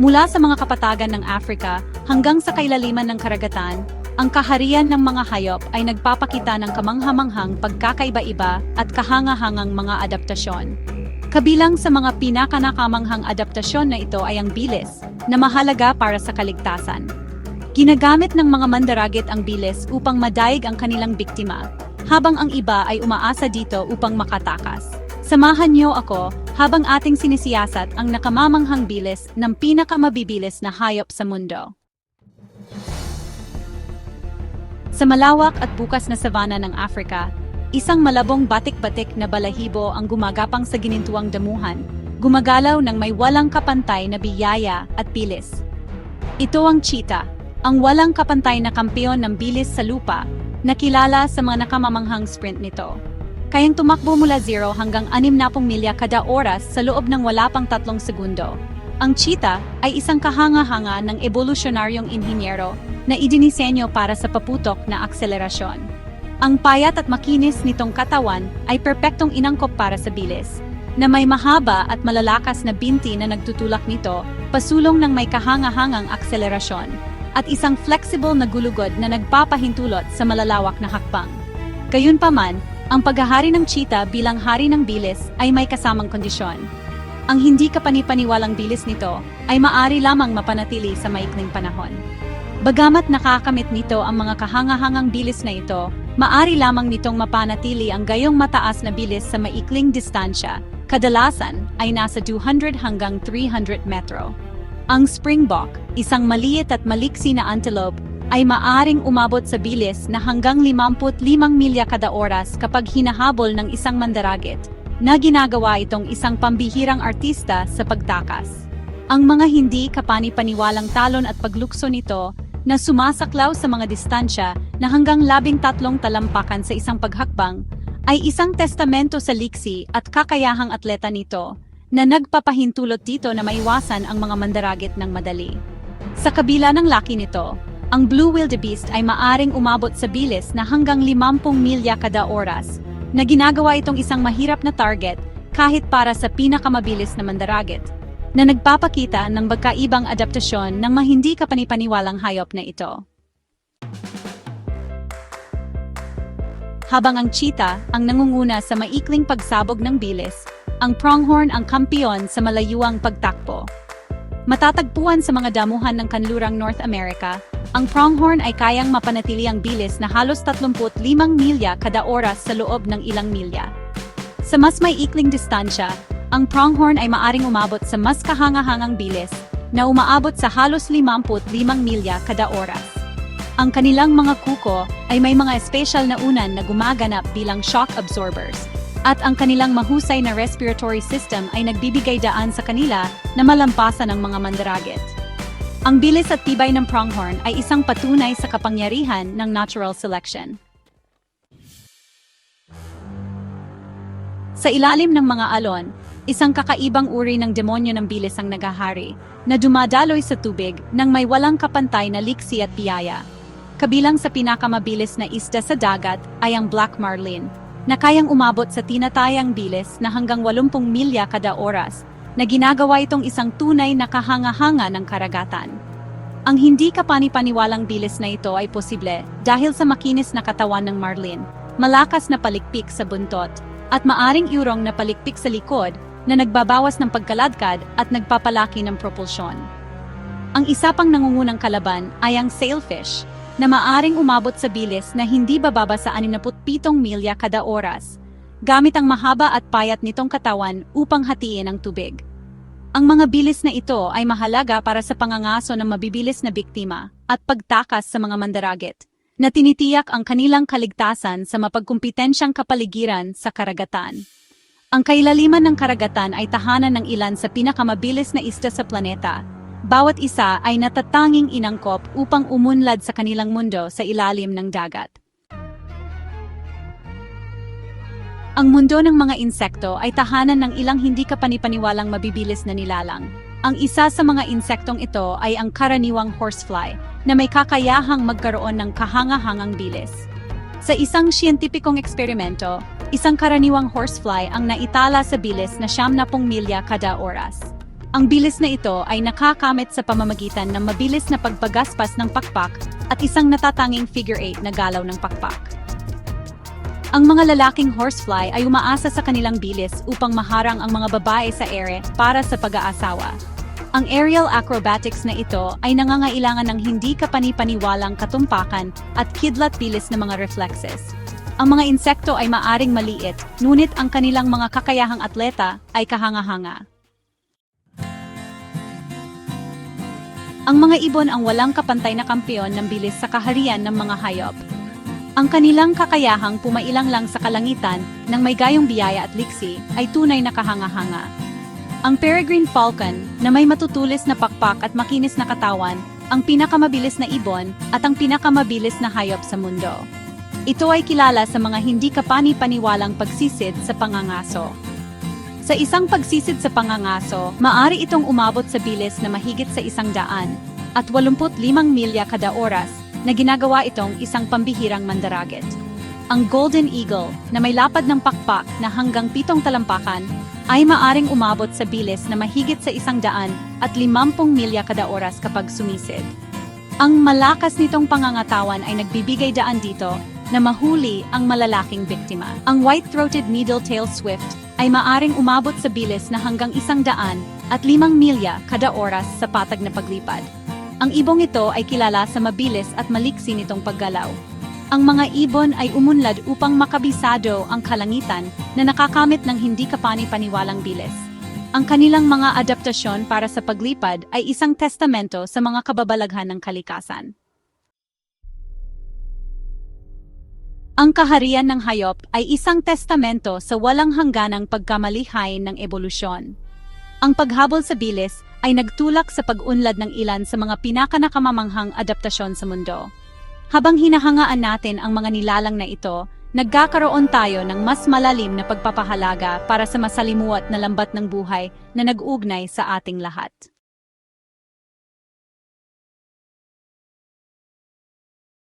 Mula sa mga kapatagan ng Africa hanggang sa kailaliman ng karagatan, ang kaharian ng mga hayop ay nagpapakita ng kamanghamanghang pagkakaiba-iba at kahangahangang mga adaptasyon. Kabilang sa mga pinakanamanghang adaptasyon na ito ay ang bilis, na mahalaga para sa kaligtasan. Ginagamit ng mga mandaragit ang bilis upang madaig ang kanilang biktima, habang ang iba ay umaasa dito upang makatakas. Samahan niyo ako habang ating sinisiyasat ang nakamamanghang bilis ng pinakamabibilis na hayop sa mundo. Sa malawak at bukas na savanna ng Africa, isang malabong batik-batik na balahibo ang gumagapang sa ginintuang damuhan, gumagalaw ng may walang kapantay na biyaya at bilis. Ito ang cheetah, ang walang kapantay na kampeon ng bilis sa lupa, na kilala sa mga nakamamanghang sprint nito. Kayang tumakbo mula 0 hanggang 60 milya kada oras sa loob ng wala pang 3 segundo. Ang cheetah ay isang kahanga-hanga ng evolusyonaryong inhinyero na idinisenyo para sa paputok na akselerasyon. Ang payat at makinis nitong katawan ay perpektong inangkop para sa bilis, na may mahaba at malalakas na binti na nagtutulak nito pasulong ng may kahanga-hangang akselerasyon, at isang flexible na gulugod na nagpapahintulot sa malalawak na hakbang. Gayunpaman, ang paghahari ng cheetah bilang hari ng bilis ay may kasamang kondisyon. Ang hindi kapanipaniwalang bilis nito ay maaari lamang mapanatili sa maikling panahon. Bagamat nakakamit nito ang mga kahangahangang bilis na ito, maaari lamang nitong mapanatili ang gayong mataas na bilis sa maikling distansya, kadalasan ay nasa 200 hanggang 300 metro. Ang springbok, isang maliit at maliksi na antelope, ay maaring umabot sa bilis na hanggang 55 milya kada oras kapag hinahabol ng isang mandaragit, na ginagawa itong isang pambihirang artista sa pagtakas. Ang mga hindi kapani-paniwalang talon at paglukso nito na sumasaklaw sa mga distansya na hanggang 13 talampakan sa isang paghakbang ay isang testamento sa liksi at kakayahang atleta nito na nagpapahintulot dito na maiwasan ang mga mandaragit ng madali. Sa kabila ng laki nito, ang blue wildebeest ay maaring umabot sa bilis na hanggang 50 milya kada oras, na ginagawa itong isang mahirap na target kahit para sa pinakamabilis na mandaragit, na nagpapakita ng magkaibang adaptasyon ng mga hindi kapanipaniwalang hayop na ito. Habang ang cheetah ang nangunguna sa maikling pagsabog ng bilis, ang pronghorn ang kampiyon sa malayuang pagtakbo. Matatagpuan sa mga damuhan ng kanlurang North America, ang pronghorn ay kayang mapanatili ang bilis na halos 35 milya kada oras sa loob ng ilang milya. Sa mas may ikling distansya, ang pronghorn ay maaring umabot sa mas kahangahangang bilis na umaabot sa halos 55 milya kada oras. Ang kanilang mga kuko ay may mga espesyal na unan na gumaganap bilang shock absorbers, at ang kanilang mahusay na respiratory system ay nagbibigay daan sa kanila na malampasan ng mga mandaragit. Ang bilis at tibay ng pronghorn ay isang patunay sa kapangyarihan ng natural selection. Sa ilalim ng mga alon, isang kakaibang uri ng demonyo ng bilis ang nagahari, na dumadaloy sa tubig nang may walang kapantay na liksi at biyaya. Kabilang sa pinakamabilis na isda sa dagat ay ang black marlin, na kayang umabot sa tinatayang bilis na hanggang 80 milya kada oras, na ginagawa itong isang tunay na kahanga-hanga ng karagatan. Ang hindi kapani-paniwalang bilis na ito ay posible dahil sa makinis na katawan ng marlin, malakas na palikpik sa buntot, at maaring iurong na palikpik sa likod na nagbabawas ng pagkaladkad at nagpapalaki ng propulsyon. Ang isa pang nangungunang kalaban ay ang sailfish, na maaring umabot sa bilis na hindi bababa sa 67 milya kada oras, gamit ang mahaba at payat nitong katawan upang hatiin ang tubig. Ang mga bilis na ito ay mahalaga para sa pangangaso ng mabibilis na biktima at pagtakas sa mga mandaragit, na tinitiyak ang kanilang kaligtasan sa mapagkumpetensyang kapaligiran sa karagatan. Ang kailaliman ng karagatan ay tahanan ng ilan sa pinakamabilis na isda sa planeta. Bawat isa ay natatanging inangkop upang umunlad sa kanilang mundo sa ilalim ng dagat. Ang mundo ng mga insekto ay tahanan ng ilang hindi kapanipaniwalang mabibilis na nilalang. Ang isa sa mga insektong ito ay ang karaniwang horsefly, na may kakayahang magkaroon ng kahanga-hangang bilis. Sa isang siyentipikong eksperimento, isang karaniwang horsefly ang naitala sa bilis na 70 milya kada oras. Ang bilis na ito ay nakakamit sa pamamagitan ng mabilis na pagpagaspas ng pakpak at isang natatanging figure 8 na galaw ng pakpak. Ang mga lalaking horsefly ay umaasa sa kanilang bilis upang maharang ang mga babae sa ere para sa pag-aasawa. Ang aerial acrobatics na ito ay nangangailangan ng hindi kapani-paniwalang katumpakan at kidlat-bilis na mga reflexes. Ang mga insekto ay maaring maliit, ngunit ang kanilang mga kakayahang atleta ay kahanga-hanga. Ang mga ibon ang walang kapantay na kampeon ng bilis sa kaharian ng mga hayop. Ang kanilang kakayahang pumailang lang sa kalangitan ng may gayong biyaya at liksi ay tunay na kahanga-hanga. Ang peregrine falcon, na may matutulis na pakpak at makinis na katawan, ang pinakamabilis na ibon at ang pinakamabilis na hayop sa mundo. Ito ay kilala sa mga hindi kapani-paniwalang pagsisid sa pangangaso. Sa isang pagsisid sa pangangaso, maaari itong umabot sa bilis na mahigit sa 100 at 85 milya kada oras na ginagawa itong isang pambihirang mandaragat. Ang golden eagle, na may lapad ng pakpak na hanggang 7 talampakan, ay maaring umabot sa bilis na mahigit sa 150 milya kada oras kapag sumisid. Ang malakas nitong pangangatawan ay nagbibigay daan dito na mahuli ang malalaking biktima. Ang white-throated needle-tail swift ay maaring umabot sa bilis na hanggang 105 milya kada oras sa patag na paglipad. Ang ibong ito ay kilala sa mabilis at maliksi nitong paggalaw. Ang mga ibon ay umunlad upang makabisado ang kalangitan na nakakamit ng hindi kapani-paniwalang bilis. Ang kanilang mga adaptasyon para sa paglipad ay isang testamento sa mga kababalaghan ng kalikasan. Ang kaharian ng hayop ay isang testamento sa walang hangganang pagkamalihay ng ebolusyon. Ang paghabol sa bilis ay nagtulak sa pag-unlad ng ilan sa mga pinakanakamamamanghang adaptasyon sa mundo. Habang hinahangaan natin ang mga nilalang na ito, nagkakaroon tayo ng mas malalim na pagpapahalaga para sa masalimuot na lambat ng buhay na nag-ugnay sa ating lahat.